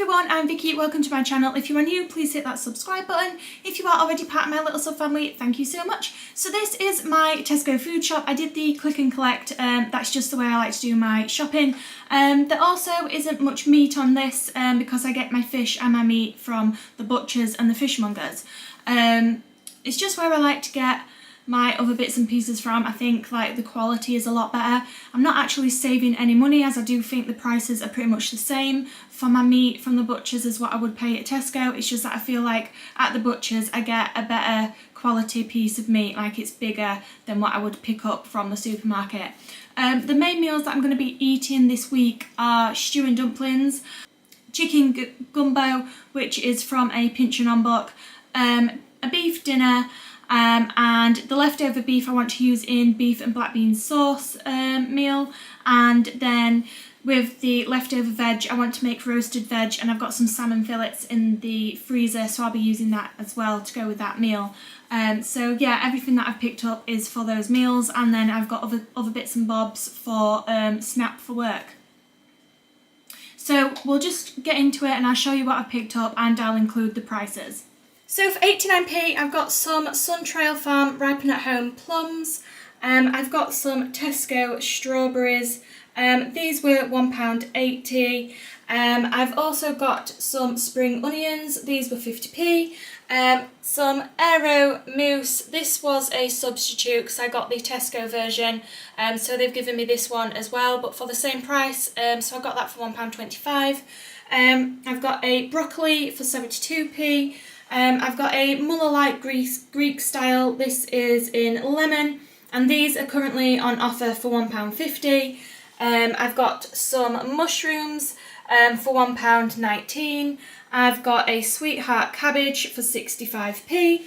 everyone, I'm Vicky, welcome to my channel. If you are new, please hit that subscribe button. If you are already part of my little sub family, thank you so much. So this is my Tesco food shop. I did the click and collect, that's just the way I like to do my shopping. There also isn't much meat on this because I get my fish and my meat from the butchers and the fishmongers. It's just where I like to get my other bits and pieces from. I think like the quality is a lot better. I'm not actually saving any money, as I do think the prices are pretty much the same for my meat from the butchers as what I would pay at Tesco. It's just that I feel like at the butchers I get a better quality piece of meat, like it's bigger than what I would pick up from the supermarket. The main meals that I'm going to be eating this week are stew and dumplings, chicken gumbo, which is from a Pinch and On book, a beef dinner, and the leftover beef I want to use in beef and black bean sauce meal, and then with the leftover veg I want to make roasted veg, and I've got some salmon fillets in the freezer, so I'll be using that as well to go with that meal. So yeah, everything that I've picked up is for those meals, and then I've got other bits and bobs for snap for work. So we'll just get into it and I'll show you what I've picked up and I'll include the prices. So for 89p I've got some Sun Trail Farm Ripen at Home plums, I've got some Tesco strawberries, these were £1.80, I've also got some spring onions, these were 50p, some Aero mousse, this was a substitute because I got the Tesco version, so they've given me this one as well but for the same price, so I got that for £1.25. I've got a broccoli for 72p, I've got a Muller Light Greek style, this is in lemon, and these are currently on offer for £1.50. I've got some mushrooms for £1.19. I've got a Sweetheart cabbage for 65p.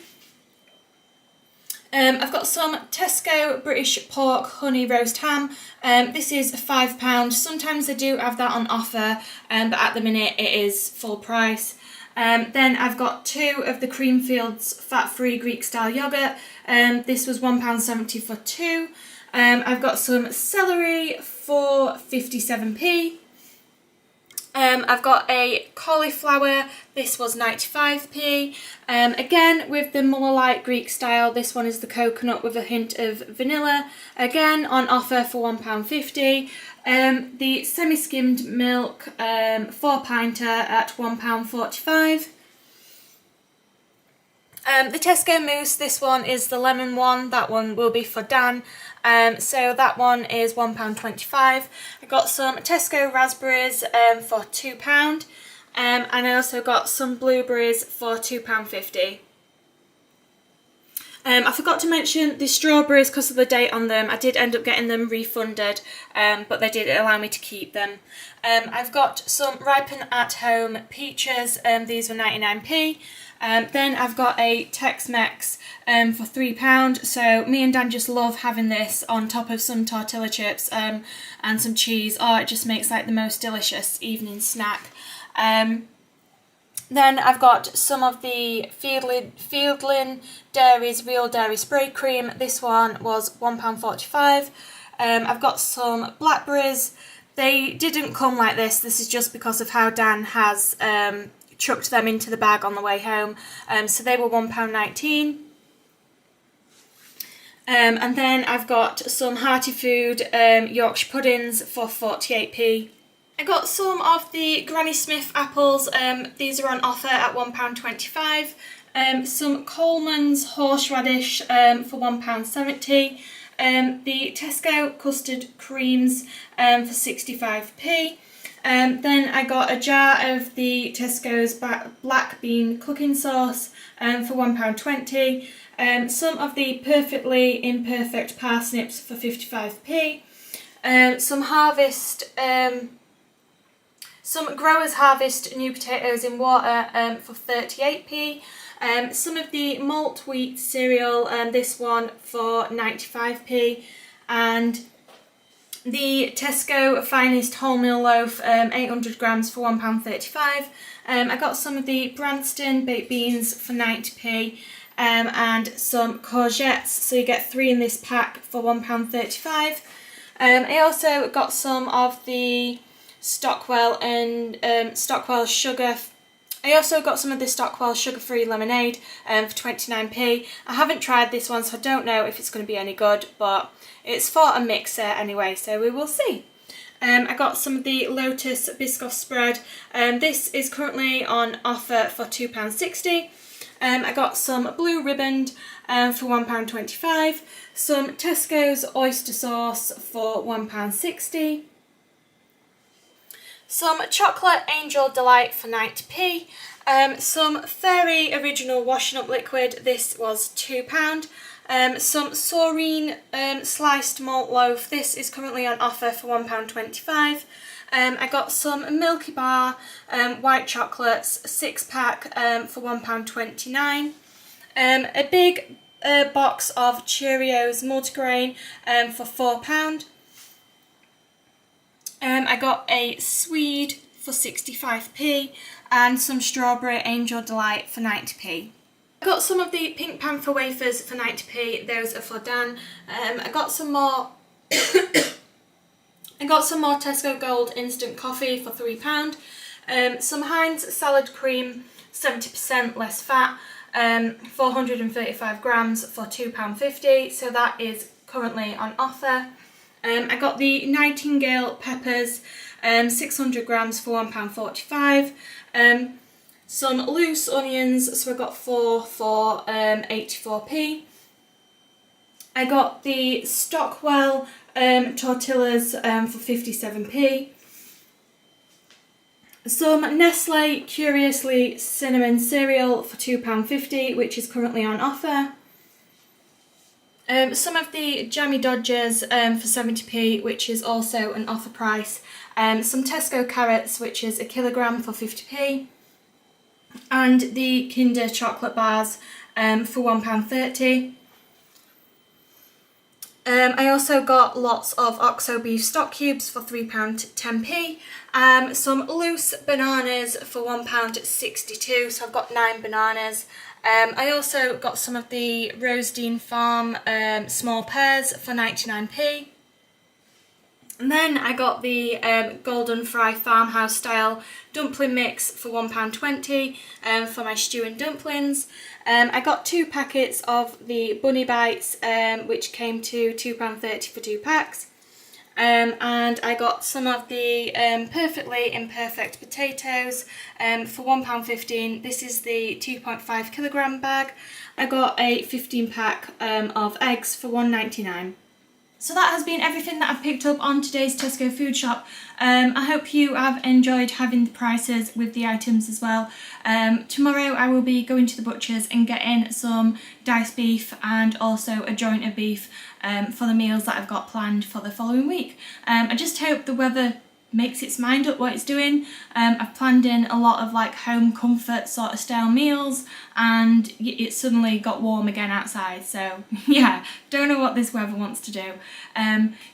I've got some Tesco British pork honey roast ham. This is £5. Sometimes they do have that on offer, but at the minute it is full price. Then I've got two of the Creamfields fat-free Greek style yoghurt. This was £1.70 for two. I've got some celery for 57p. I've got a cauliflower, this was 95p. Again with the Muller Light Greek style, this one is the coconut with a hint of vanilla, again on offer for £1.50. The semi-skimmed milk, 4-pinter at £1.45. The Tesco mousse, this one is the lemon one, that one will be for Dan, so that one is £1.25. I got some Tesco raspberries for £2, and I also got some blueberries for £2.50. I forgot to mention the strawberries because of the date on them. I did end up getting them refunded, but they did allow me to keep them. I've got some Ripen at Home peaches, these were 99p. Then I've got a Tex-Mex for £3, so me and Dan just love having this on top of some tortilla chips and some cheese. Oh, it just makes like the most delicious evening snack. Then I've got some of the Fieldlin Dairies Real Dairy Spray Cream. This one was £1.45. I've got some blackberries. They didn't come like this. This is just because of how Dan has chucked them into the bag on the way home. So they were £1.19. And then I've got some Hearty Food Yorkshire puddings for 48p. I got some of the Granny Smith apples, these are on offer at £1.25. Some Coleman's horseradish for £1.70. The Tesco custard creams for 65p. Then I got a jar of the Tesco's black bean cooking sauce for £1.20. Some of the Perfectly Imperfect parsnips for 55p. Some Growers Harvest new potatoes in water for 38p. Some of the malt wheat cereal, this one for 95p. And the Tesco Finest Wholemeal Loaf, 800 grams for £1.35. I got some of the Branston baked beans for 90p. And some courgettes, so you get 3 in this pack for £1.35. I also got some of the Stockwell and Stockwell sugar. I also got some of this Stockwell sugar-free lemonade for 29p. I haven't tried this one, so I don't know if it's going to be any good, but it's for a mixer anyway, so we will see. I got some of the Lotus Biscoff spread. This is currently on offer for £2.60. I got some blue riband for £1.25. Some Tesco's oyster sauce for £1.60. Some chocolate angel delight for 90p. Some Fairy original washing up liquid. This was £2. Some Saurine sliced malt loaf. This is currently on offer for £1.25. I got some Milky Bar white chocolates, 6-pack for £1.29. A big box of Cheerios multigrain for £4. I got a Swede for 65p and some Strawberry Angel Delight for 90p. I got some of the Pink Panther wafers for 90p, those are for Dan. I got some more Tesco Gold instant coffee for £3. Some Heinz salad cream, 70% less fat, 435 grams for £2.50, so that is currently on offer. I got the Nightingale peppers, 600 grams for £1.45. Some loose onions, so I got 4 for 84p. I got the Stockwell tortillas for 57p. Some Nestle Curiously cinnamon cereal for £2.50, which is currently on offer. Some of the Jammy Dodgers for 70p, which is also an offer price. Some Tesco carrots, which is a kilogram for 50p. And the Kinder chocolate bars for £1.30. I also got lots of Oxo beef stock cubes for £3.10p. Some loose bananas for £1.62, so I've got 9 bananas. I also got some of the Rosedene Farm small pears for 99p. And then I got the Golden Fry Farmhouse style dumpling mix for £1.20 for my stew and dumplings. I got 2 packets of the Bunny Bites, which came to £2.30 for 2 packs. And I got some of the Perfectly Imperfect potatoes for £1.15. This is the 2.5 kilogram bag. I got a 15-pack of eggs for £1.99. So that has been everything that I've picked up on today's Tesco food shop. I hope you have enjoyed having the prices with the items as well. Tomorrow I will be going to the butcher's and getting some diced beef and also a joint of beef for the meals that I've got planned for the following week. I just hope the weather makes its mind up what it's doing. I've planned in a lot of like home comfort sort of style meals, and it suddenly got warm again outside, so yeah, don't know what this weather wants to do.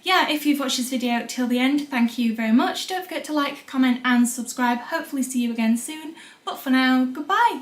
Yeah, if you've watched this video till the end, thank you very much. Don't forget to like, comment and subscribe. Hopefully see you again soon, but for now, goodbye.